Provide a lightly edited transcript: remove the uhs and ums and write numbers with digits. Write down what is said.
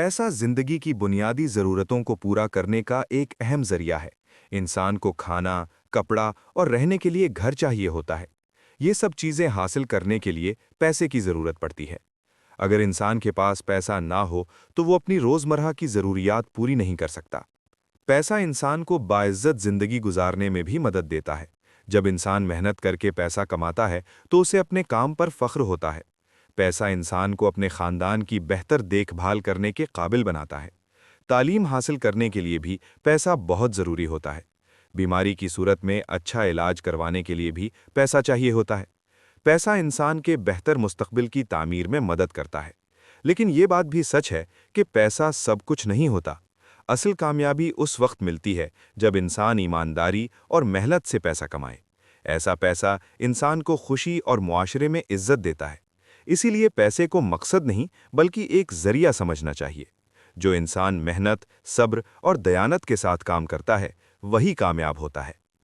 पैसा जिंदगी की बुनियादी ज़रूरतों को पूरा करने का एक अहम ज़रिया है। इंसान को खाना, कपड़ा और रहने के लिए घर चाहिए होता है। ये सब चीज़ें हासिल करने के लिए पैसे की ज़रूरत पड़ती है। अगर इंसान के पास पैसा ना हो तो वो अपनी रोज़मर्रा की ज़रूरियात पूरी नहीं कर सकता। पैसा इंसान को बाइज्जत ज़िंदगी गुजारने में भी मदद देता है। जब इंसान मेहनत करके पैसा कमाता है तो उसे अपने काम पर फ़ख्र होता है। पैसा इंसान को अपने ख़ानदान की बेहतर देखभाल करने के काबिल बनाता है। तालीम हासिल करने के लिए भी पैसा बहुत ज़रूरी होता है। बीमारी की सूरत में अच्छा इलाज करवाने के लिए भी पैसा चाहिए होता है। पैसा इंसान के बेहतर मुस्तकबिल की तामीर में मदद करता है। लेकिन ये बात भी सच है कि पैसा सब कुछ नहीं होता। असल कामयाबी उस वक्त मिलती है जब इंसान ईमानदारी और मेहनत से पैसा कमाए। ऐसा पैसा इंसान को खुशी और मुआशरे में इज्जत देता है। इसीलिए पैसे को मकसद नहीं बल्कि एक जरिया समझना चाहिए। जो इंसान मेहनत, सब्र और दयानत के साथ काम करता है वही कामयाब होता है।